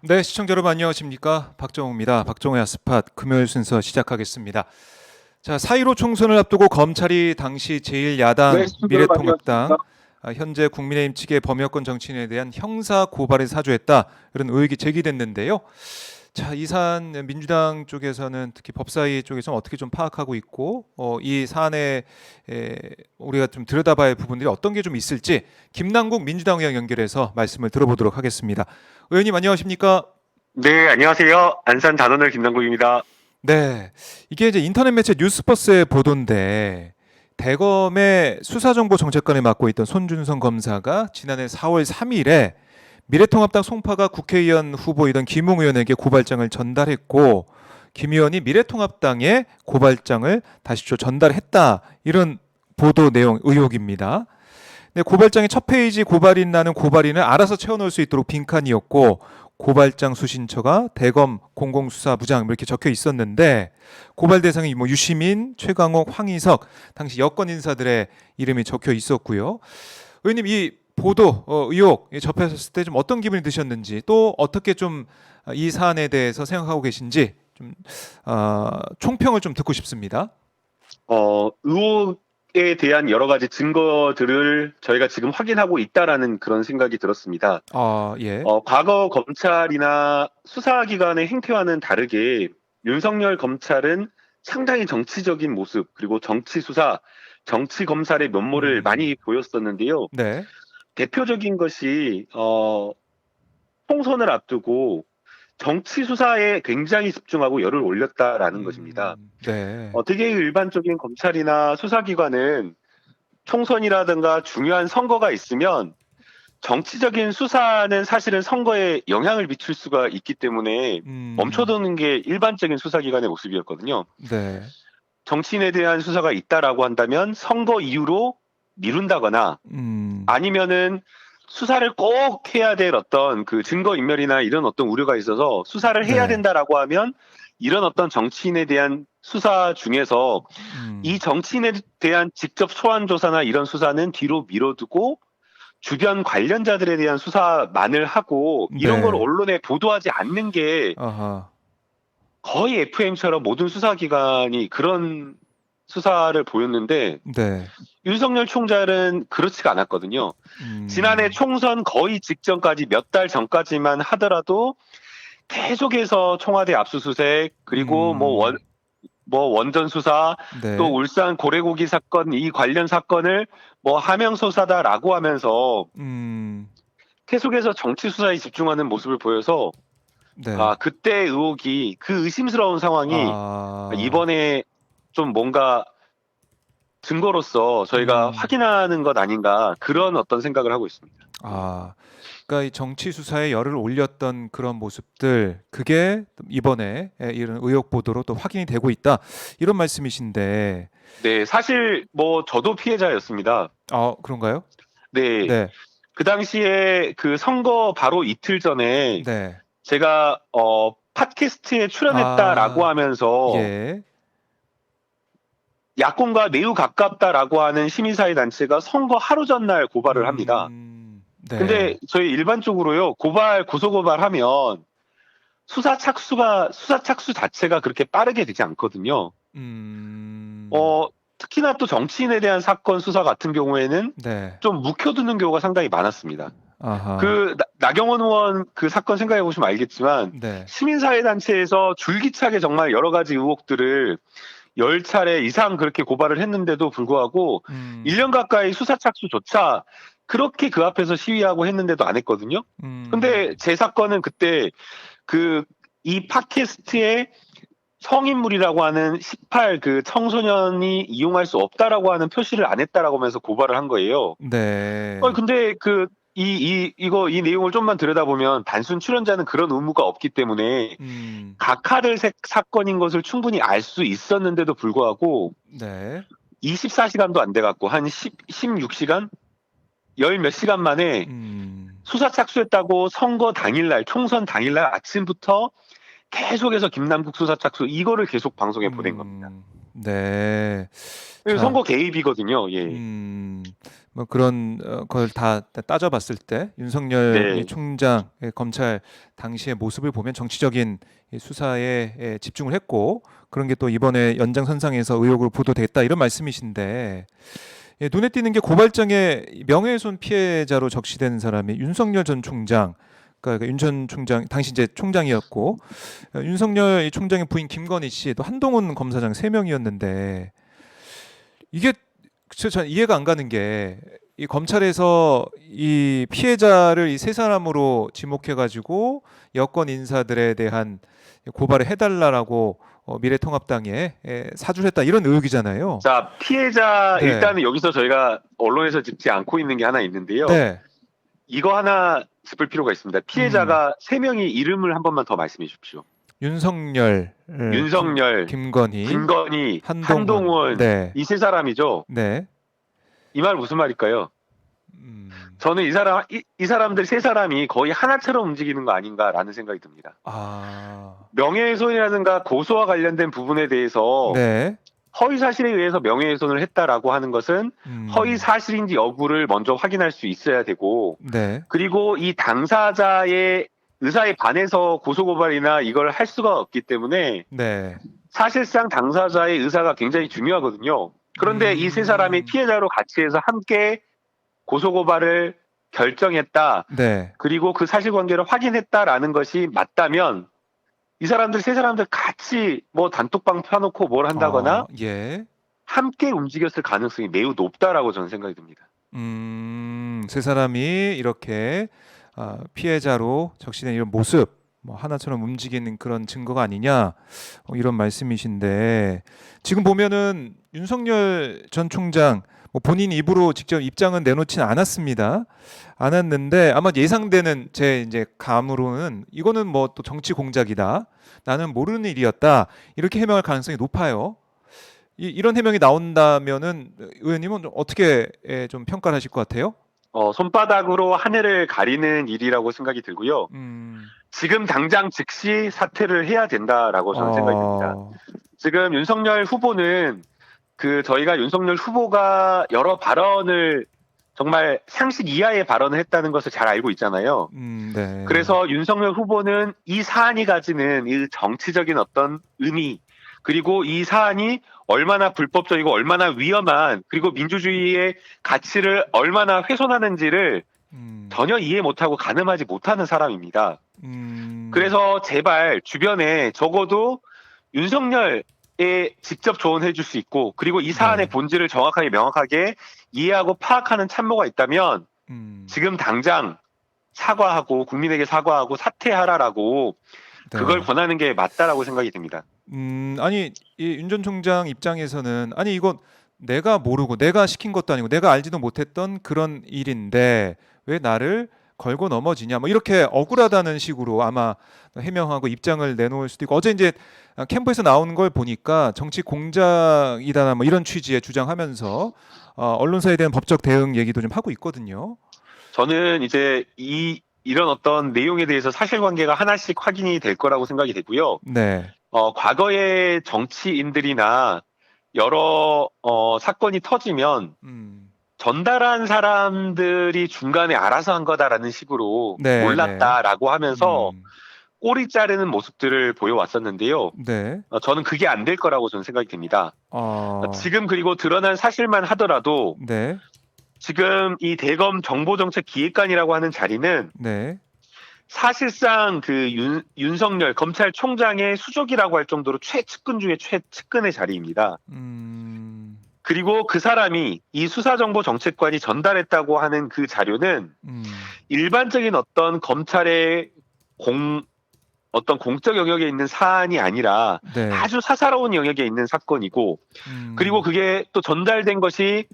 네, 시청자 여러분 안녕하십니까? 박정우입니다. 박정우의 핫스팟 금요일 순서 시작하겠습니다. 자, 4.15 총선을 앞두고 검찰이 당시 네, 제1야당 시청자 여러분 안녕하십니까? 미래통합당 현재 국민의힘 측의 범여권 정치인에 대한 형사 고발에 사주했다 이런 의혹이 제기됐는데요. 자, 이 사안 민주당 쪽에서는 특히 법사위 쪽에서는 어떻게 좀 파악하고 있고 이 사안에 우리가 좀 들여다봐야 할 부분들이 어떤 게 좀 있을지 김남국 민주당 의원 연결해서 말씀을 들어보도록 하겠습니다. 의원님 안녕하십니까? 네, 안녕하세요. 안산 단원을 김남국입니다. 네, 이게 이제 인터넷 매체 뉴스버스의 보도인데 대검의 수사정보정책관을 맡고 있던 손준성 검사가 지난해 4월 3일에 미래통합당 송파가 국회의원 후보이던 김웅 의원에게 고발장을 전달했고 김 의원이 미래통합당에 고발장을 다시 또 전달했다 이런 보도 내용 의혹입니다. 네, 고발장의 첫 페이지 고발인라는 고발인을 알아서 채워넣을 수 있도록 빈칸이었고 고발장 수신처가 대검 공공수사부장 이렇게 적혀 있었는데 고발 대상이 뭐 유시민, 최강욱, 황희석 당시 여권 인사들의 이름이 적혀 있었고요. 의원님 이 보도 의혹 접했을 때 좀 어떤 기분이 드셨는지 또 어떻게 좀 이 사안에 대해서 생각하고 계신지 좀 총평을 좀 듣고 싶습니다. 의혹에 대한 여러 가지 증거들을 저희가 지금 확인하고 있다라는 그런 생각이 들었습니다. 아 예. 과거 검찰이나 수사기관의 행태와는 다르게 윤석열 검찰은 상당히 정치적인 모습, 그리고 정치 수사, 정치 검찰의 면모를 많이 보였었는데요. 네. 대표적인 것이, 총선을 앞두고 정치 수사에 굉장히 집중하고 열을 올렸다라는 것입니다. 네. 되게 일반적인 검찰이나 수사기관은 총선이라든가 중요한 선거가 있으면 정치적인 수사는 사실은 선거에 영향을 미칠 수가 있기 때문에 멈춰두는 게 일반적인 수사기관의 모습이었거든요. 네. 정치인에 대한 수사가 있다라고 한다면 선거 이후로 미룬다거나 아니면은 수사를 꼭 해야 될 어떤 그 증거인멸이나 이런 어떤 우려가 있어서 수사를 해야 네. 된다라고 하면 이런 어떤 정치인에 대한 수사 중에서 이 음. 정치인에 대한 직접 소환 조사나 이런 수사는 뒤로 미뤄두고 주변 관련자들에 대한 수사만을 하고 이런 걸 네. 언론에 보도하지 않는 게 아하. 거의 FM처럼 모든 수사기관이 그런 수사를 보였는데 네. 윤석열 총장은 그렇지가 않았거든요. 지난해 음. 총선 거의 직전까지 몇 달 전까지만 하더라도 계속해서 청와대 압수수색 그리고 음. 원전 수사 또 네. 울산 고래고기 사건 이 관련 사건을 뭐 하명수사다라고 하면서 음. 계속해서 정치 수사에 집중하는 모습을 보여서 네. 그때 의혹이 그 의심스러운 상황이 아. 이번에 좀 뭔가 증거로서 저희가 음. 확인하는 것 아닌가 그런 어떤 생각을 하고 있습니다. 아. 그러니까 이 정치 수사에 열을 올렸던 그런 모습들 그게 이번에 이런 의혹 보도로 또 확인이 되고 있다. 이런 말씀이신데 네, 사실 뭐 저도 피해자였습니다. 그런가요? 네, 네. 그 당시에 그 선거 바로 이틀 전에 네. 제가 팟캐스트에 출연했다라고 아. 하면서 예. 야권과 매우 가깝다라고 하는 시민사회 단체가 선거 하루 전날 고발을 합니다. 네. 근데 저희 일반적으로요, 고소 고발하면 수사 착수 자체가 그렇게 빠르게 되지 않거든요. 음. 특히나 또 정치인에 대한 사건 수사 같은 경우에는 네. 좀 묵혀두는 경우가 상당히 많았습니다. 아하. 그 나경원 의원 그 사건 생각해 보시면 알겠지만 네. 시민사회단체에서 줄기차게 정말 여러 가지 의혹들을 10차례 이상 그렇게 고발을 했는데도 불구하고 음. 1년 가까이 수사 착수조차 그렇게 그 앞에서 시위하고 했는데도 안 했거든요. 음. 근데 제 사건은 그때 이 팟캐스트에 성인물이라고 하는 18 그 청소년이 이용할 수 없다라고 하는 표시를 안 했다라고 하면서 고발을 한 거예요. 네. 근데 이 내용을 좀만 들여다보면 단순 출연자는 그런 의무가 없기 때문에 음. 각하를 사건인 것을 충분히 알 수 있었는데도 불구하고 네. 24시간도 안 돼갖고 한 16시간? 열 몇 시간 만에 음. 수사 착수했다고 선거 당일날, 총선 당일날 아침부터 계속해서 김남국 수사 착수 이거를 계속 방송에 보낸 겁니다. 네. 선거 자, 개입이거든요. 예. 음. 뭐 그런 걸 다 따져봤을 때 윤석열 이 네. 총장 검찰 당시의 모습을 보면 정치적인 이 수사에 집중을 했고 그런 게 또 이번에 연장선상에서 의혹으로 보도됐다 이런 말씀이신데 눈에 띄는 게 고발장에 명예훼손 피해자로 적시된 사람이 윤석열 전 총장 그러니까 윤 전 총장 당시 이제 총장이었고 윤석열 이 총장의 부인 김건희 씨 또 한동훈 검사장 세 명이었는데 이게 전 이해가 안 가는 게 이 검찰에서 이 피해자를 이 세 사람으로 지목해가지고 여권 인사들에 대한 고발을 해달라라고 미래통합당에 사주했다 이런 의혹이잖아요. 자, 피해자 네, 일단은 여기서 저희가 언론에서 짚지 않고 있는 게 하나 있는데요. 네, 이거 하나 짚을 필요가 있습니다. 피해자가 세 명의 이름을 한 번만 더 말씀해 주십시오. 윤석열, 윤석열, 김건희, 김건희, 한동훈, 한동훈 네, 이 세 사람이죠. 네, 이 말 무슨 말일까요? 음, 저는 이 사람들 세 사람이 거의 하나처럼 움직이는 거 아닌가라는 생각이 듭니다. 아, 명예훼손이라든가 고소와 관련된 부분에 대해서 네, 허위 사실에 의해서 명예훼손을 했다라고 하는 것은 허위 사실인지 여부를 먼저 확인할 수 있어야 되고, 네, 그리고 이 당사자의 의사에 반해서 고소고발이나 이걸 할 수가 없기 때문에 네, 사실상 당사자의 의사가 굉장히 중요하거든요. 그런데 이 세 사람이 피해자로 같이 해서 함께 고소고발을 결정했다. 네, 그리고 그 사실관계를 확인했다라는 것이 맞다면 이 사람들 세 사람들 같이 뭐 단톡방 펴놓고 뭘 한다거나 예, 함께 움직였을 가능성이 매우 높다라고 저는 생각이 듭니다. 세 사람이 이렇게 피해자로 적시된 이런 모습, 뭐 하나처럼 움직이는 그런 증거가 아니냐 이런 말씀이신데 지금 보면은 윤석열 전 총장 뭐 본인 입으로 직접 입장은 내놓지는 않았습니다. 않았는데 아마 예상되는 제 이제 감으로는 이거는 뭐 또 정치 공작이다. 나는 모르는 일이었다. 이렇게 해명할 가능성이 높아요. 이런 해명이 나온다면은 의원님은 좀 어떻게 좀 평가를 하실 것 같아요? 손바닥으로 하늘을 가리는 일이라고 생각이 들고요. 지금 당장 즉시 사퇴를 해야 된다라고 저는 생각이 듭니다. 지금 윤석열 후보는 저희가 윤석열 후보가 여러 발언을 정말 상식 이하의 발언을 했다는 것을 잘 알고 있잖아요. 네. 그래서 윤석열 후보는 이 사안이 가지는 이 정치적인 어떤 의미, 그리고 이 사안이 얼마나 불법적이고 얼마나 위험한, 그리고 민주주의의 가치를 얼마나 훼손하는지를 전혀 이해 못하고 가늠하지 못하는 사람입니다. 그래서 제발 주변에 적어도 윤석열에 직접 조언해 줄 수 있고, 그리고 이 사안의 네. 본질을 본질을 정확하게 명확하게 이해하고 파악하는 참모가 있다면 지금 당장 사과하고 국민에게 사과하고 사퇴하라라고 그걸 권하는 게 맞다라고 생각이 듭니다. 아니 윤 전 총장 입장에서는 아니 이건 내가 모르고 내가 시킨 것도 아니고 내가 알지도 못했던 그런 일인데 왜 나를 걸고 넘어지냐 뭐 이렇게 억울하다는 식으로 아마 해명하고 입장을 내놓을 수도 있고 어제 이제 캠프에서 나오는 걸 보니까 정치 공작이다 뭐 이런 취지의 주장하면서 언론사에 대한 법적 대응 얘기도 좀 하고 있거든요. 저는 이제 이런 어떤 내용에 대해서 사실관계가 하나씩 확인이 될 거라고 생각이 되고요. 네. 과거의 정치인들이나 여러 사건이 터지면 전달한 사람들이 중간에 알아서 한 거다라는 식으로 네, 몰랐다라고 하면서 꼬리 자르는 모습들을 보여왔었는데요. 네. 저는 그게 안 될 거라고 저는 생각이 듭니다. 지금 그리고 드러난 사실만 하더라도 네. 지금 이 대검 정보정책기획관이라고 하는 자리는 네. 사실상 윤석열 검찰총장의 수족이라고 할 정도로 최측근 중에 최측근의 자리입니다. 그리고 그 사람이 이 수사정보정책관이 전달했다고 하는 그 자료는 일반적인 어떤 검찰의 어떤 공적 영역에 있는 사안이 아니라 네. 아주 사사로운 영역에 있는 사건이고, 그리고 그게 또 전달된 것이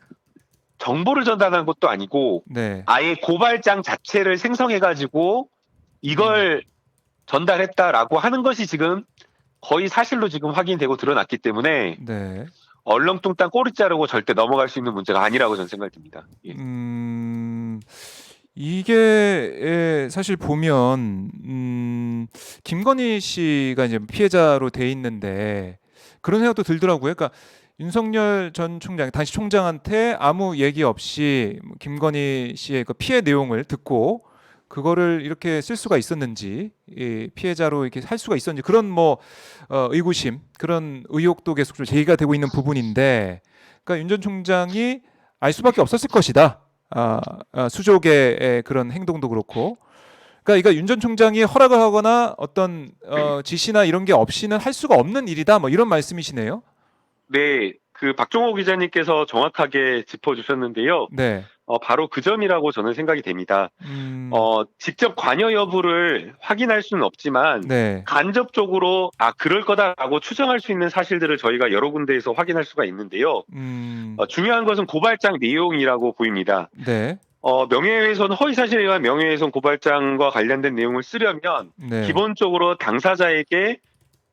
정보를 전달한 것도 아니고 네. 아예 고발장 자체를 생성해가지고 이걸 전달했다라고 하는 것이 지금 거의 사실로 지금 확인되고 드러났기 때문에 네. 얼렁뚱땅 꼬리 자르고 절대 넘어갈 수 있는 문제가 아니라고 저는 생각이 듭니다. 예. 이게 사실 보면 김건희 씨가 이제 피해자로 돼 있는데 그런 생각도 들더라고요. 그러니까 윤석열 전 총장, 당시 총장한테 아무 얘기 없이 김건희 씨의 그 피해 내용을 듣고 그거를 이렇게 쓸 수가 있었는지, 이 피해자로 이렇게 할 수가 있었는지 그런 뭐 의구심, 그런 의혹도 계속 좀 제기가 되고 있는 부분인데, 그러니까 윤 전 총장이 알 수밖에 없었을 것이다. 수족의 그런 행동도 그렇고. 그러니까 이거 윤 전 총장이 허락을 하거나 어떤 지시나 이런 게 없이는 할 수가 없는 일이다. 뭐 이런 말씀이시네요. 네, 그 박종호 기자님께서 정확하게 짚어주셨는데요. 네. 바로 그 점이라고 저는 생각이 됩니다. 음, 직접 관여 여부를 확인할 수는 없지만 네. 간접적으로 그럴 거다라고 추정할 수 있는 사실들을 저희가 여러 군데에서 확인할 수가 있는데요. 중요한 것은 고발장 내용이라고 보입니다. 네. 명예훼손 허위사실에 의한 명예훼손 고발장과 관련된 내용을 쓰려면 네. 기본적으로 당사자에게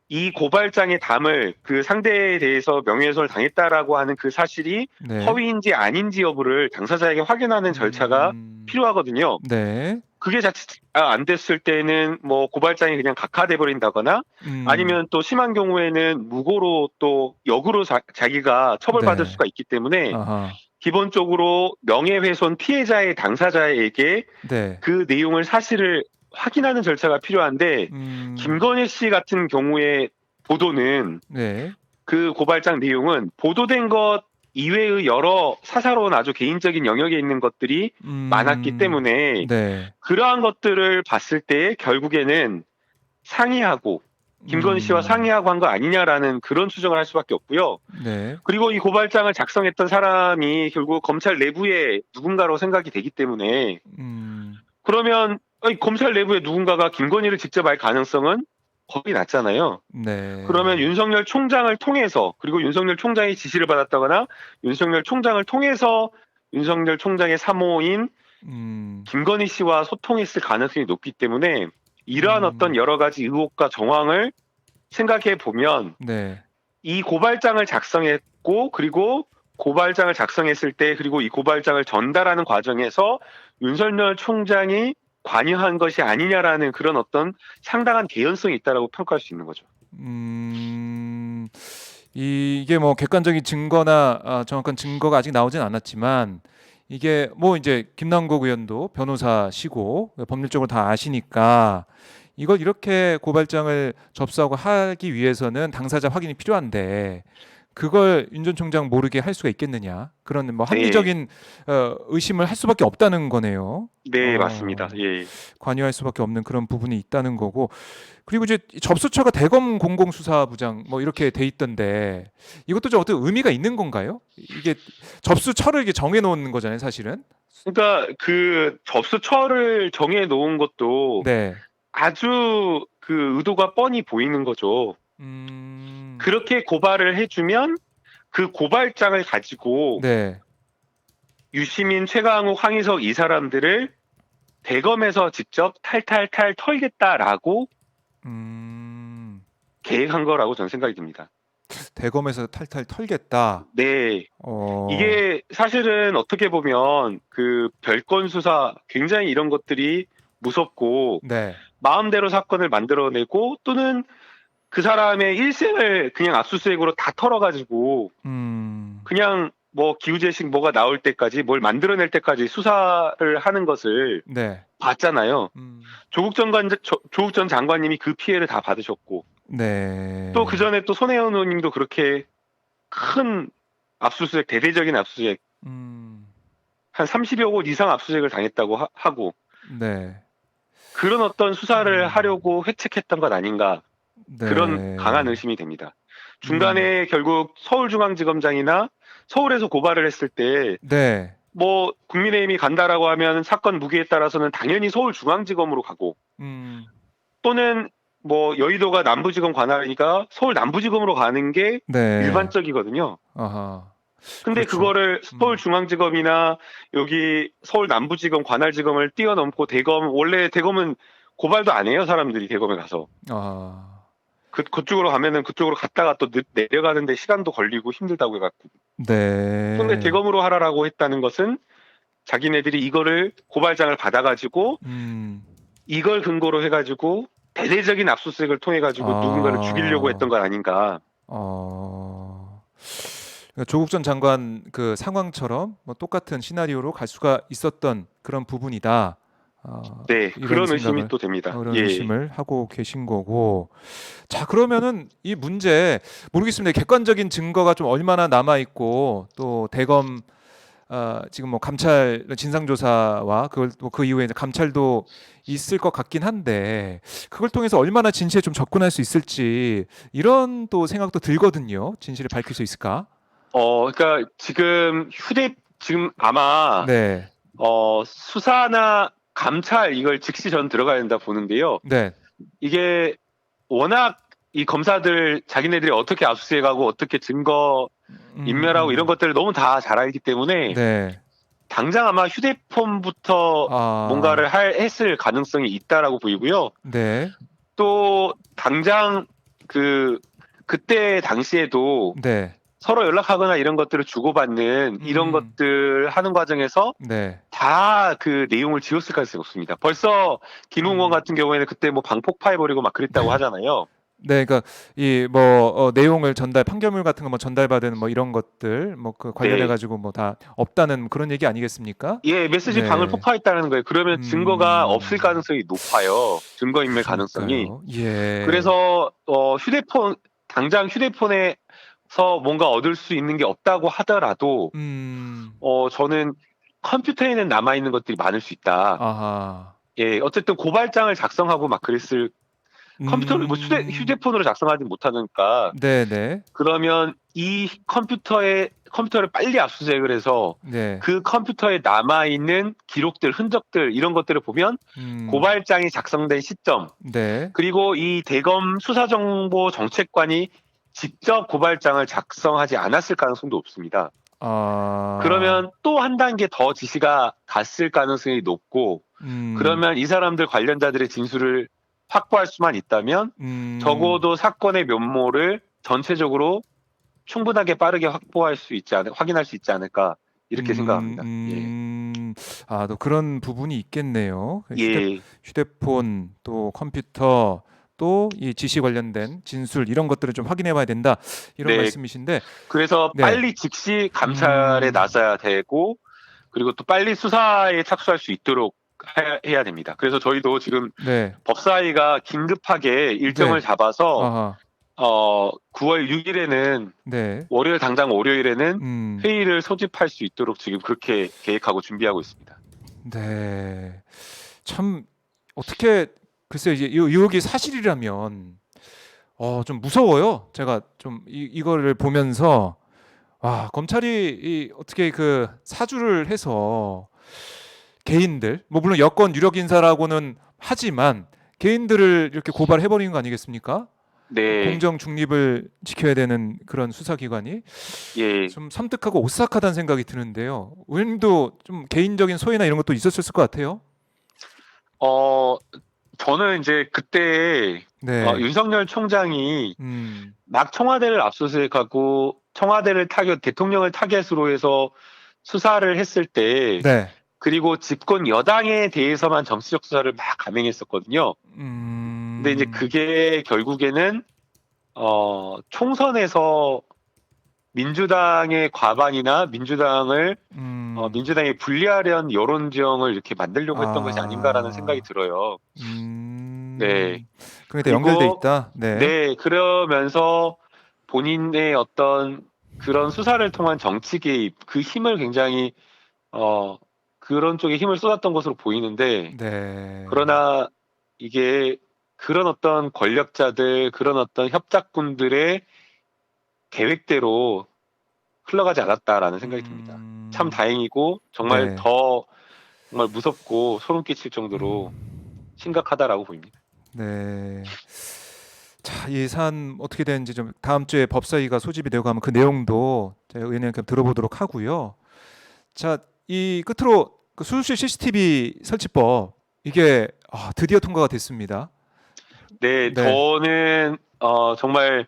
이 고발장에 담을 그 상대에 대해서 명예훼손을 당했다라고 하는 그 사실이 네. 허위인지 아닌지 여부를 당사자에게 확인하는 절차가 필요하거든요. 네. 그게 자칫 안 됐을 때는 뭐 고발장이 그냥 각하돼 버린다거나 아니면 또 심한 경우에는 무고로 또 역으로 자기가 처벌받을 네. 수가 있기 때문에 아하. 기본적으로 명예훼손 피해자의 당사자에게 네. 그 내용을 사실을 확인하는 절차가 필요한데 김건희 씨 같은 경우의 보도는 네. 그 고발장 내용은 보도된 것 이외의 여러 사사로운 아주 개인적인 영역에 있는 것들이 많았기 때문에 네. 그러한 것들을 봤을 때 결국에는 상의하고 김건희 씨와 상의하고 한 거 아니냐라는 그런 추정을 할 수밖에 없고요. 네. 그리고 이 고발장을 작성했던 사람이 결국 검찰 내부의 누군가로 생각이 되기 때문에 그러면 검찰 내부의 누군가가 김건희를 직접 알 가능성은 거의 낮잖아요. 네. 그러면 윤석열 총장을 통해서 그리고 윤석열 총장이 지시를 받았다거나 윤석열 총장을 통해서 윤석열 총장의 사모인 김건희 씨와 소통했을 가능성이 높기 때문에 이러한 어떤 여러 가지 의혹과 정황을 생각해 보면 네. 이 고발장을 작성했고 그리고 고발장을 작성했을 때 그리고 이 고발장을 전달하는 과정에서 윤석열 총장이 관여한 것이 아니냐라는 그런 어떤 상당한 개연성이 있다라고 평가할 수 있는 거죠. 이게 뭐 객관적인 증거나 정확한 증거가 아직 나오진 않았지만 이게 뭐 이제 김남국 의원도 변호사시고 법률적으로 다 아시니까 이걸 이렇게 고발장을 접수하고 하기 위해서는 당사자 확인이 필요한데 그걸 윤 전 총장 모르게 할 수가 있겠느냐, 그런 뭐 합리적인 의심을 할 수밖에 없다는 거네요. 네, 맞습니다. 예. 관여할 수밖에 없는 그런 부분이 있다는 거고, 그리고 이제 접수처가 대검 공공수사부장 뭐 이렇게 돼 있던데 이것도 좀 어떤 의미가 있는 건가요? 이게 접수처를 이게 정해 놓는 거잖아요, 사실은. 그러니까 그 접수처를 정해 놓은 것도 네. 아주 그 의도가 뻔히 보이는 거죠. 그렇게 고발을 해주면 그 고발장을 가지고 네. 유시민, 최강욱, 황희석 이 사람들을 대검에서 직접 탈탈탈 털겠다라고 계획한 거라고 저는 생각이 듭니다. 대검에서 탈탈 털겠다. 네. 이게 사실은 어떻게 보면 그 별건 수사 굉장히 이런 것들이 무섭고 네. 마음대로 사건을 만들어내고 또는 그 사람의 일생을 그냥 압수수색으로 다 털어가지고 그냥 뭐 기우제식 뭐가 나올 때까지 뭘 만들어낼 때까지 수사를 하는 것을 네. 봤잖아요. 조국 전 장관님이 그 피해를 다 받으셨고 네. 또 그 전에 또 손혜원 의원님도 그렇게 큰 압수수색, 대대적인 압수수색 한 30여 곳 이상 압수수색을 당했다고 하고 네. 그런 어떤 수사를 하려고 회책했던 것 아닌가, 네. 그런 강한 의심이 됩니다. 중간에 결국 서울중앙지검장이나 서울에서 고발을 했을 때 네. 뭐 국민의힘이 간다라고 하면 사건 무게에 따라서는 당연히 서울중앙지검으로 가고 또는 뭐 여의도가 남부지검 관할이니까 서울 남부지검으로 가는 게 네. 일반적이거든요. 아하. 근데 그렇죠. 그거를 서울중앙지검이나 여기 서울 남부지검 관할지검을 뛰어넘고 대검, 원래 대검은 고발도 안 해요, 사람들이 대검에 가서. 아. 그쪽으로 가면은 그쪽으로 갔다가 또 내려가는데 시간도 걸리고 힘들다고 해갖고. 네. 근데 대검으로 하라라고 했다는 것은 자기네들이 이거를 고발장을 받아가지고 이걸 근거로 해가지고 대대적인 압수수색을 통해가지고 누군가를 죽이려고 했던 건 아닌가. 그러니까 조국 전 장관 그 상황처럼 뭐 똑같은 시나리오로 갈 수가 있었던 그런 부분이다. 네, 이런 그런 의심이 생각을 또 됩니다. 그런 예. 의심을 하고 계신 거고. 자, 그러면은 이 문제 모르겠습니다. 객관적인 증거가 좀 얼마나 남아 있고 또 대검 지금 뭐 감찰 진상조사와 그걸 또 그 이후에 이제 감찰도 있을 것 같긴 한데 그걸 통해서 얼마나 진실에 좀 접근할 수 있을지 이런 또 생각도 들거든요. 진실을 밝힐 수 있을까? 그러니까 지금 아마 네, 수사나 감찰 이걸 즉시 전 들어가야 된다 보는데요. 네, 이게 워낙 이 검사들 자기네들이 어떻게 압수수색하고 어떻게 증거 인멸하고 이런 것들을 너무 다 잘 알기 때문에 네, 당장 아마 휴대폰부터 뭔가를 아, 했을 가능성이 있다라고 보이고요. 네, 또 당장 그 그때 당시에도 네, 서로 연락하거나 이런 것들을 주고받는 이런 음, 것들 하는 과정에서 네, 다 그 내용을 지웠을 가능성이 없습니다. 벌써 김웅원 음. 같은 경우에는 그때 뭐 방폭파해 버리고 막 그랬다고 하잖아요. 네, 그러니까 이 뭐 내용을 판결물 같은 거 뭐 전달받은 뭐 이런 것들 뭐 그 관련해 네. 가지고 뭐 다 없다는 그런 얘기 아니겠습니까? 예, 메시지 방을 네. 폭파했다는 거예요. 그러면 증거가 없을 음. 가능성이 높아요. 증거인멸 가능성이. 그러니까요. 예. 그래서 당장 휴대폰에서 뭔가 얻을 수 있는 게 없다고 하더라도 음. 저는 컴퓨터에는 남아 있는 것들이 많을 수 있다. 아하. 예, 어쨌든 고발장을 작성하고 막 그랬을 컴퓨터를 뭐 음. 휴대폰으로 작성하지 못하니까 네네. 그러면 이 컴퓨터를 빨리 압수수색을 해서 네. 그 컴퓨터에 남아 있는 기록들, 흔적들 이런 것들을 보면 음. 고발장이 작성된 시점 네. 그리고 이 대검 수사정보정책관이 직접 고발장을 작성하지 않았을 가능성도 높습니다. 아. 그러면 또 한 단계 더 지시가 갔을 가능성이 높고 음. 그러면 이 사람들 관련자들의 진술을 확보할 수만 있다면 음. 적어도 사건의 면모를 전체적으로 충분하게 빠르게 확인할 수 있지 않을까 이렇게 음. 생각합니다. 예. 음. 또 그런 부분이 있겠네요. 그 예. 휴대폰 또 컴퓨터 또 이 지시 관련된 진술 이런 것들을 좀 확인해 봐야 된다. 이런 네. 말씀이신데 그래서 네. 빨리 즉시 감찰에 음. 나서야 되고 그리고 또 빨리 수사에 착수할 수 있도록 해야 됩니다. 그래서 저희도 지금 네. 법사위가 긴급하게 일정을 네. 잡아서 아하. 9월 6일에는 네. 당장 월요일에는 음. 회의를 소집할 수 있도록 지금 그렇게 계획하고 준비하고 있습니다. 네. 참 어떻게 글쎄요. 이제 이 의혹이 사실이라면 좀 무서워요. 제가 좀 이거를 보면서 검찰이 어떻게 그 사주를 해서 개인들 뭐 물론 여권 유력 인사라고는 하지만 개인들을 이렇게 고발해 버리는 거 아니겠습니까? 네. 공정 중립을 지켜야 되는 그런 수사기관이 예. 좀 섬뜩하고 오싹하다는 생각이 드는데요. 의원님도 좀 개인적인 소회나 이런 것도 있었을 것 같아요. 어, 저는 이제 그때 네. 윤석열 총장이 음. 막 청와대를 압수수색하고 대통령을 타겟으로 해서 수사를 했을 때 네. 그리고 집권 여당에 대해서만 정치적 수사를 막 감행했었거든요. 근데 이제 음. 그게 결국에는 총선에서 민주당의 과반이나 음. 민주당이 불리하려는 여론 지형을 이렇게 만들려고 했던 것이 아닌가라는 생각이 아. 들어요. 네. 음. 그게 다 연결돼 그리고 있다. 네. 네, 그러면서 본인의 어떤 그런 수사를 통한 정치 개입, 그 힘을 굉장히 어, 그런 쪽에 힘을 쏟았던 것으로 보이는데 네. 그러나 이게 그런 어떤 권력자들, 그런 어떤 협작군들의 계획대로 흘러가지 않았다라는 생각이 듭니다. 참 음. 다행이고 네. 정말 무섭고 소름 끼칠 정도로 심각하다라고 보입니다. 네. 자, 이 사안 어떻게 되는지 좀 다음 주에 법사위가 소집이 되고 하면 그 내용도 제가 의원님께 들어보도록 하고요. 자, 이 끝으로 그 수술실 CCTV 설치법 이게 드디어 통과가 됐습니다. 네, 네. 저는 정말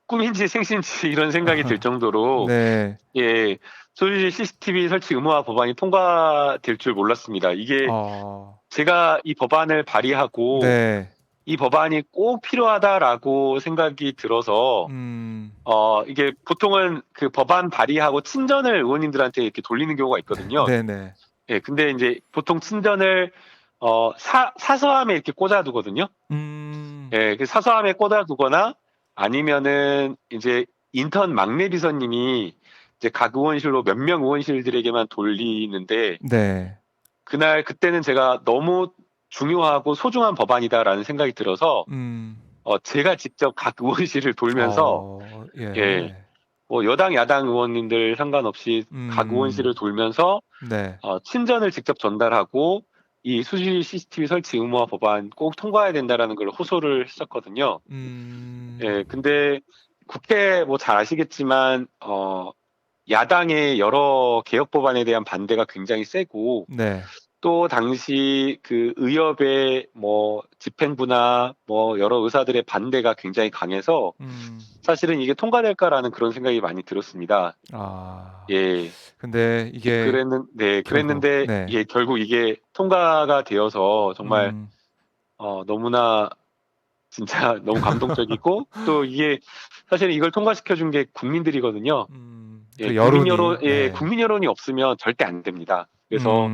꿈인지 생신지 이런 생각이 들 정도로 네. 예, 소유지 CCTV 설치 의무화 법안이 통과될 줄 몰랐습니다. 이게 어. 제가 이 법안을 발의하고 네. 이 법안이 꼭 필요하다라고 생각이 들어서 이게 보통은 그 법안 발의하고 친전을 의원님들한테 이렇게 돌리는 경우가 있거든요. 네네. 예, 근데 이제 보통 친전을 사서함에 이렇게 꽂아두거든요. 예, 그 사서함에 꽂아두거나 아니면은 이제 인턴 막내 비서님이 이제 각 의원실로 몇 명 의원실들에게만 돌리는데 네. 그때는 제가 너무 중요하고 소중한 법안이다라는 생각이 들어서 음. 제가 직접 각 의원실을 돌면서 예, 예. 뭐 여당 야당 의원님들 상관없이 각 의원실을 돌면서 네. 친전을 직접 전달하고 이 수시 CCTV 설치 의무화 법안 꼭 통과해야 된다라는 걸 호소를 했었거든요. 예, 근데 국회 뭐 잘 아시겠지만 야당의 여러 개혁 법안에 대한 반대가 굉장히 세고 네. 또 당시 그 의협의 뭐 집행부나 뭐 여러 의사들의 반대가 굉장히 강해서 사실은 이게 통과될까라는 그런 생각이 많이 들었습니다. 아. 예. 근데 이게 결국 그랬는데 네. 예, 결국 이게 통과가 되어서 정말 너무나 진짜 너무 감동적이고 또 이게 사실은 이걸 통과시켜 준 게 국민들이거든요. 예, 그 여론이 네. 국민 여론이 없으면 절대 안 됩니다. 그래서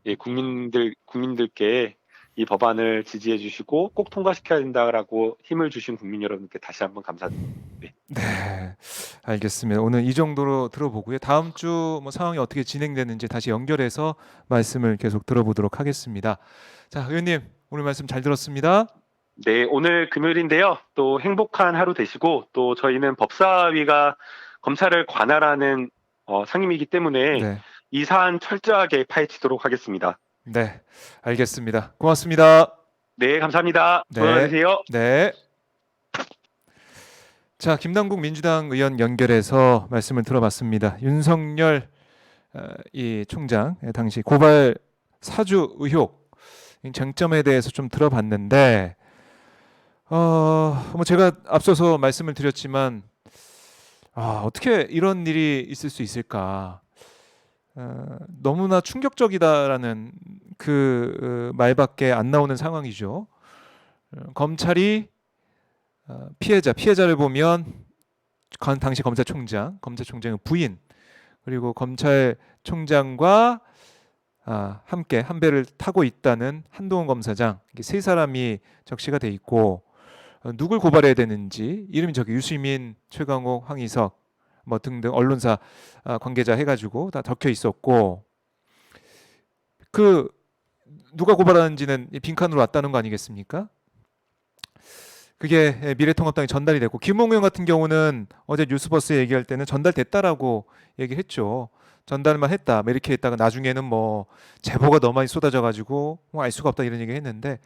예, 국민들께 이 법안을 지지해 주시고 꼭 통과시켜야 된다라고 힘을 주신 국민 여러분께 다시 한번 감사드립니다. 네. 네, 알겠습니다. 오늘 이 정도로 들어보고요. 다음 주 뭐 상황이 어떻게 진행되는지 다시 연결해서 말씀을 계속 들어보도록 하겠습니다. 자, 의원님 오늘 말씀 잘 들었습니다. 네, 오늘 금요일인데요. 또 행복한 하루 되시고 또 저희는 법사위가 검찰을 관할하는 상임이기 때문에 네, 이 사안 철저하게 파헤치도록 하겠습니다. 네, 알겠습니다. 고맙습니다. 네, 감사합니다. 좋은 하루 네, 되세요. 네. 자, 김남국 민주당 의원 연결해서 말씀을 들어봤습니다. 윤석열 이 총장 당시 고발 사주 의혹 쟁점에 대해서 좀 들어봤는데 뭐 제가 앞서서 말씀을 드렸지만 어떻게 이런 일이 있을 수 있을까? 너무나 충격적이다라는 그 말밖에 안 나오는 상황이죠. 검찰이 피해자를 보면 당시 검찰총장의 부인 그리고 검찰총장과 함께 한 배를 타고 있다는 한동훈 검사장 이게 세 사람이 적시가 돼 있고 누굴 고발해야 되는지 이름이 저기 유시민, 최강욱, 황희석 뭐 등등 언론사 관계자 해가지고 다 적혀 있었고 그 누가 고발하는지는 빈칸으로 왔다는 거 아니겠습니까? 그게 미래통합당에 전달이 됐고 김홍현 같은 경우는 어제 뉴스버스 얘기할 때는 전달됐다라고 얘기했죠. 전달만 했다. 뭐 이렇게 했다가 나중에는 뭐 제보가 너무 많이 쏟아져 가지고 뭐 알 수가 없다 이런 얘기 했는데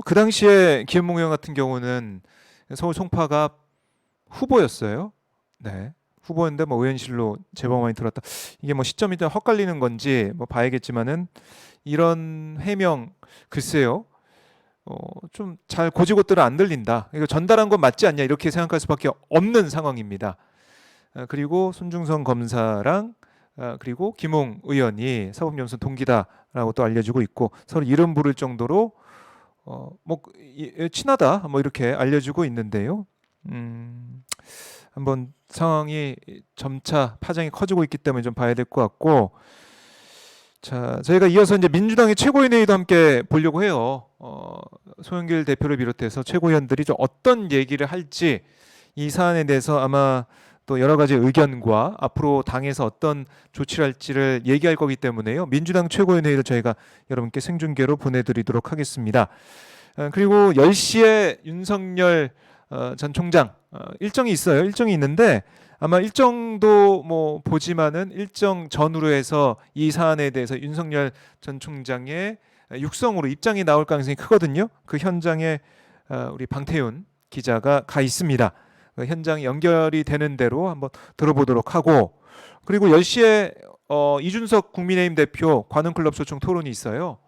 그 당시에 김홍현 같은 경우는 서울 송파가 후보였어요. 네. 후보인데 뭐 의원실로 제보가 많이 들었다. 이게 뭐 시점이 좀 헛갈리는 건지 뭐 봐야겠지만은 이런 해명 글쎄요. 좀 잘 고지고대로 안 들린다. 이거 전달한 건 맞지 않냐 이렇게 생각할 수밖에 없는 상황입니다. 그리고 손중성 검사랑 그리고 김웅 의원이 사법연수원 동기다라고 또 알려지고 있고 서로 이름 부를 정도로 뭐 친하다 뭐 이렇게 알려지고 있는데요. 한번 상황이 점차 파장이 커지고 있기 때문에 좀 봐야 될 것 같고. 자, 저희가 이어서 이제 민주당의 최고위원회의도 함께 보려고 해요. 소영길 대표를 비롯해서 최고위원들이 좀 어떤 얘기를 할지 이 사안에 대해서 아마 또 여러 가지 의견과 앞으로 당에서 어떤 조치를 할지를 얘기할 거기 때문에요. 민주당 최고위원회의를 저희가 여러분께 생중계로 보내드리도록 하겠습니다. 그리고 10시에 윤석열 전 총장 일정이 있어요. 일정이 있는데 아마 일정도 뭐 보지만은 일정 전후로 해서 이 사안에 대해서 윤석열 전 총장의 육성으로 입장이 나올 가능성이 크거든요. 그 현장에 우리 방태훈 기자가 가 있습니다. 그 현장 연결이 되는 대로 한번 들어보도록 하고 그리고 10시에 이준석 국민의힘 대표 관훈클럽 소총 토론이 있어요.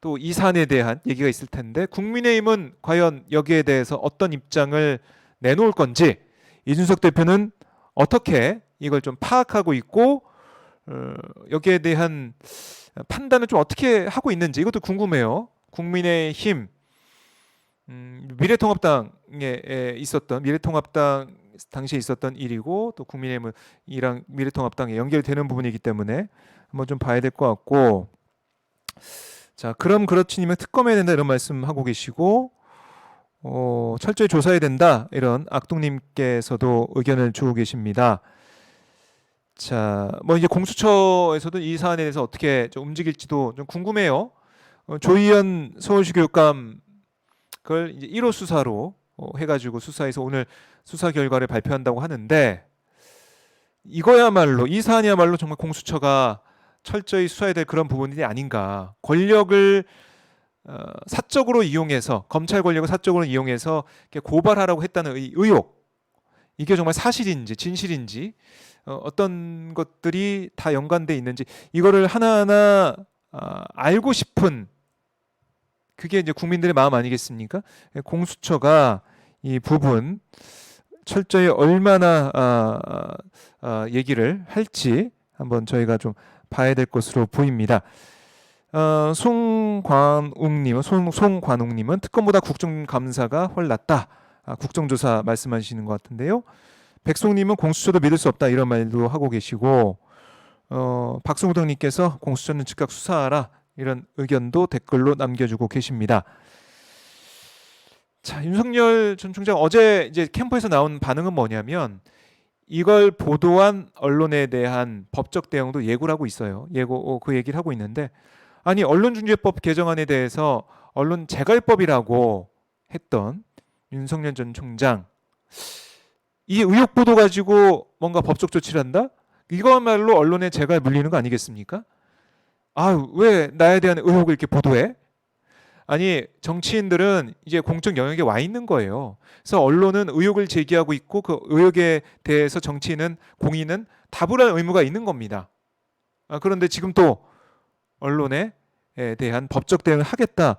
또 이 사안에 대한 얘기가 있을 텐데 국민의힘은 과연 여기에 대해서 어떤 입장을 내놓을 건지 이준석 대표는 어떻게 이걸 좀 파악하고 있고 여기에 대한 판단을 좀 어떻게 하고 있는지 이것도 궁금해요. 국민의힘 미래통합당에 있었던 미래통합당 당시에 있었던 일이고 또 국민의힘이랑 미래통합당에 연결되는 부분이기 때문에 한번 좀 봐야 될 것 같고 자 그럼 그렇지님은 특검해야 된다 이런 말씀하고 계시고 철저히 조사해야 된다 이런 악동님께서도 의견을 주고 계십니다. 자, 뭐 이제 공수처에서도 이 사안에 대해서 어떻게 좀 움직일지도 좀 궁금해요. 조희연 서울시 교육감 그걸 이제 1호 수사로 해가지고 수사해서 오늘 수사 결과를 발표한다고 하는데 이거야말로 이 사안이야말로 정말 공수처가 철저히 수사해야 될 그런 부분이 아닌가. 권력을 사적으로 이용해서 검찰 권력을 사적으로 이용해서 이렇게 고발하라고 했다는 의혹 이게 정말 사실인지 진실인지 어떤 것들이 다 연관돼 있는지 이거를 하나하나 알고 싶은 그게 이제 국민들의 마음 아니겠습니까? 공수처가 이 부분 철저히 얼마나 얘기를 할지 한번 저희가 좀 봐야 될 것으로 보입니다. 송관웅님은 특검보다 국정감사가 훨 낫다. 국정조사 말씀하시는 것 같은데요. 백송님은 공수처도 믿을 수 없다 이런 말도 하고 계시고 박승우등님께서 공수처는 즉각 수사하라 이런 의견도 댓글로 남겨주고 계십니다. 자 윤석열 전 총장 어제 이제 캠프에서 나온 반응은 뭐냐면 이걸 보도한 언론에 대한 법적 대응도 예고를 하고 있어요. 그 얘기를 하고 있는데 아니 언론중재법 개정안에 대해서 언론 재갈법이라고 했던 윤석열 전 총장 이 의혹 보도 가지고 뭔가 법적 조치를 한다? 이거야말로 언론에 재갈 물리는 거 아니겠습니까? 왜 나에 대한 의혹을 이렇게 보도해? 아니 정치인들은 이제 공적 영역에 와 있는 거예요. 그래서 언론은 의혹을 제기하고 있고 그 의혹에 대해서 정치인은 공인은 답을 할 의무가 있는 겁니다. 그런데 지금 또 언론에 대한 법적 대응을 하겠다.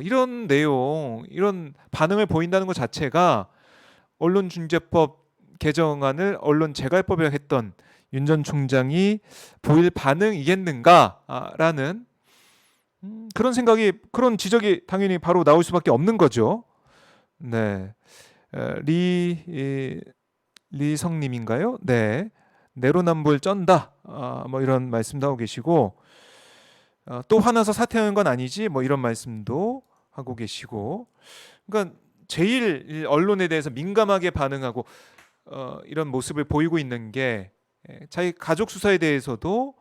이런 내용, 이런 반응을 보인다는 것 자체가 언론중재법 개정안을 언론 재갈법이라고 했던 윤 전 총장이 보일 반응이겠는가라는 그런 생각이 그런 지적이 당연히 바로 나올 수밖에 없는 거죠. 네, 리성님인가요? 네, 내로남불 쩐다. 뭐 이런 말씀도 하고 계시고 또 화나서 사퇴하는 건 아니지. 뭐 이런 말씀도 하고 계시고. 그러니까 제일 언론에 대해서 민감하게 반응하고 이런 모습을 보이고 있는 게 자기 가족 수사에 대해서도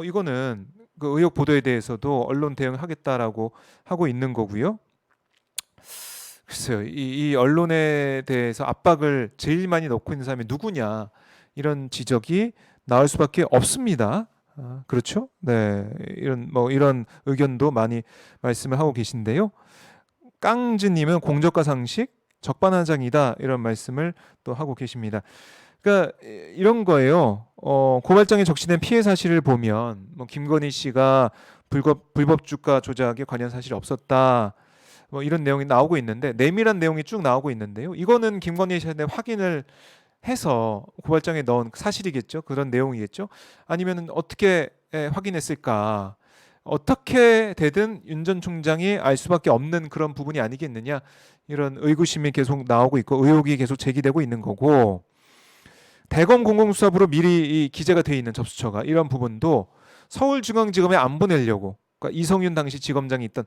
이거는 그 의혹 보도에 대해서도 언론 대응을 하겠다라고 하고 있는 거고요. 글쎄요, 이 언론에 대해서 압박을 제일 많이 넣고 있는 사람이 누구냐 이런 지적이 나올 수밖에 없습니다. 그렇죠? 네, 이런 의견도 많이 말씀을 하고 계신데요. 깡즈님은 공적과 상식 적반하장이다 이런 말씀을 또 하고 계십니다. 그러니까 이런 거예요. 고발장에 적시된 피해 사실을 보면 뭐 김건희 씨가 불법 주가 조작에 관련 사실이 없었다. 뭐 이런 내용이 나오고 있는데 내밀한 내용이 쭉 나오고 있는데요. 이거는 김건희 씨한테 확인을 해서 고발장에 넣은 사실이겠죠. 그런 내용이겠죠. 아니면 어떻게 확인했을까? 어떻게 되든 윤 전 총장이 알 수밖에 없는 그런 부분이 아니겠느냐 이런 의구심이 계속 나오고 있고 의혹이 계속 제기되고 있는 거고 대검 공공수사부로 미리 기재가 돼 있는 접수처가 이런 부분도 서울중앙지검에 안 보내려고 그러니까 이성윤 당시 지검장이 있던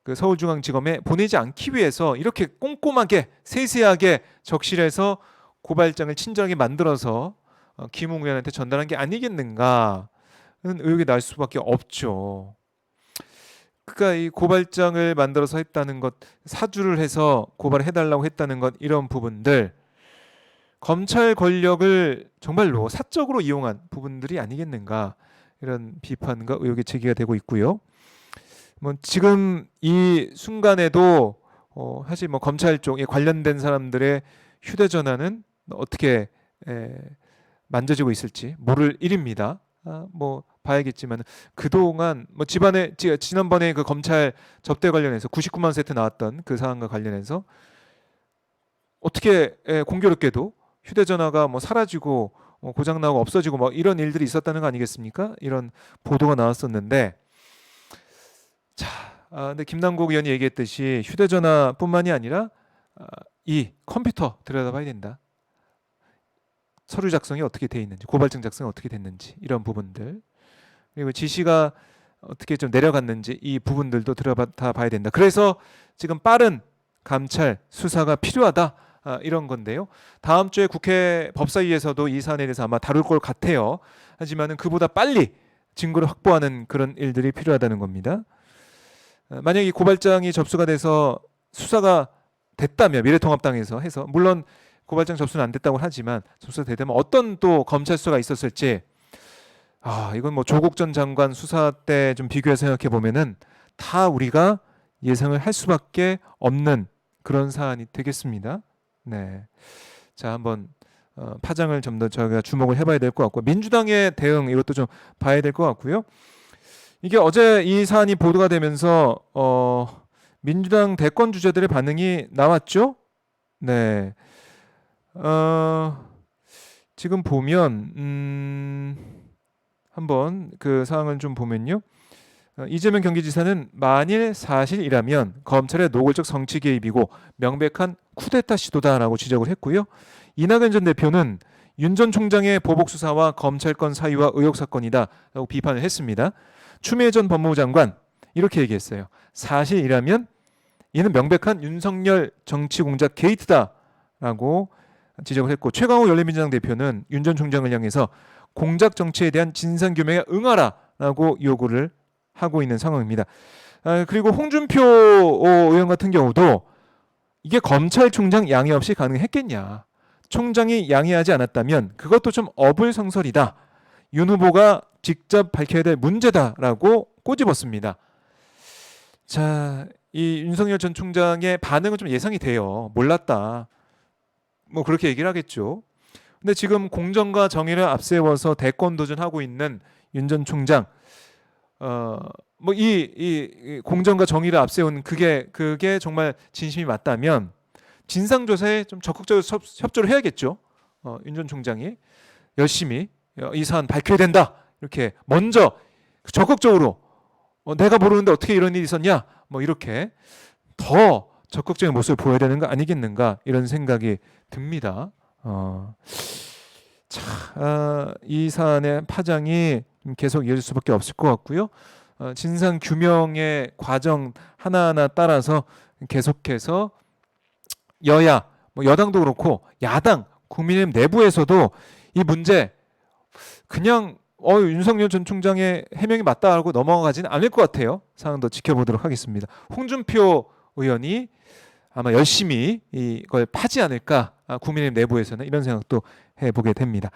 그 서울중앙지검에 보내지 않기 위해서 이렇게 꼼꼼하게 세세하게 적실해서 고발장을 친절하게 만들어서 김웅 의원한테 전달한 게 아니겠는가 는 의혹이 날 수밖에 없죠. 그러니까 이 고발장을 만들어서 했다는 것, 사주를 해서 고발을 해달라고 했다는 것 이런 부분들 검찰 권력을 정말로 사적으로 이용한 부분들이 아니겠는가 이런 비판과 의혹이 제기가 되고 있고요. 뭐 지금 이 순간에도 사실 뭐 검찰 쪽에 관련된 사람들의 휴대전화는 어떻게 만져지고 있을지 모를 일입니다. 뭐 봐야겠지만 그동안 뭐 지난번에 그 검찰 접대 관련해서 99만 세트 나왔던 그 사안과 관련해서 어떻게 공교롭게도 휴대전화가 뭐 사라지고 고장 나고 없어지고 뭐 이런 일들이 있었다는 거 아니겠습니까? 이런 보도가 나왔었는데 자 근데 김남국 의원이 얘기했듯이 휴대전화뿐만이 아니라 이 컴퓨터 들여다봐야 된다. 서류 작성이 어떻게 돼 있는지, 고발장 작성이 어떻게 됐는지 이런 부분들, 그리고 지시가 어떻게 좀 내려갔는지 이 부분들도 들여다 봐야 된다. 그래서 지금 빠른 감찰 수사가 필요하다. 이런 건데요. 다음 주에 국회 법사위에서도 이 사안에 대해서 아마 다룰 것 같아요. 하지만은 그보다 빨리 증거를 확보하는 그런 일들이 필요하다는 겁니다. 만약 이 고발장이 접수가 돼서 수사가 됐다면 미래통합당에서 해서, 물론 고발장 접수는 안 됐다고 하지만 접수가 되면 어떤 또 검찰 수사가 있었을지, 이건 뭐 조국 전 장관 수사 때 좀 비교해서 생각해 보면은 다 우리가 예상을 할 수밖에 없는 그런 사안이 되겠습니다. 네, 자 한번 파장을 좀 더 저희가 주목을 해봐야 될 것 같고, 민주당의 대응 이것도 좀 봐야 될 것 같고요. 이게 어제 이 사안이 보도가 되면서 민주당 대권 주자들의 반응이 나왔죠. 네, 지금 보면 한번 그 상황을 좀 보면요. 이재명 경기지사는 만일 사실이라면 검찰의 노골적 정치 개입이고 명백한 쿠데타 시도다라고 지적을 했고요. 이낙연 전 대표는 윤 전 총장의 보복 수사와 검찰권 사유와 의혹 사건이다라고 비판을 했습니다. 추미애 전 법무부 장관 이렇게 얘기했어요. 사실이라면 이는 명백한 윤석열 정치 공작 게이트다라고 지적을 했고, 최강욱 열린민주당 대표는 윤 전 총장을 향해서 공작 정치에 대한 진상 규명에 응하라라고 요구를 하고 있는 상황입니다. 그리고 홍준표 의원 같은 경우도 이게 검찰총장 양해 없이 가능했겠냐, 총장이 양해하지 않았다면 그것도 좀 어불성설이다, 윤 후보가 직접 밝혀야 될 문제다라고 꼬집었습니다. 자, 이 윤석열 전 총장의 반응은 좀 예상이 돼요. 몰랐다, 뭐 그렇게 얘기를 하겠죠. 근데 지금 공정과 정의를 앞세워서 대권 도전하고 있는 윤 전 총장, 뭐 이 공정과 정의를 앞세운 그게 정말 진심이 맞다면 진상조사에 좀 적극적으로 협조를 해야겠죠. 윤 전 총장이 열심히 이 사안 밝혀야 된다, 이렇게 먼저 적극적으로, 내가 모르는데 어떻게 이런 일이 있었냐, 뭐 이렇게 더 적극적인 모습을 보여야 되는 거 아니겠는가, 이런 생각이 듭니다. 이 사안의 파장이 계속 이어질 수밖에 없을 것 같고요. 진상 규명의 과정 하나하나 따라서 계속해서 여야, 뭐 여당도 그렇고 야당, 국민의힘 내부에서도 이 문제 그냥 윤석열 전 총장의 해명이 맞다 하고 넘어가지는 않을 것 같아요. 상황 더 지켜보도록 하겠습니다. 홍준표 의원이 아마 열심히 이걸 파지 않을까, 국민의힘 내부에서는 이런 생각도 해보게 됩니다.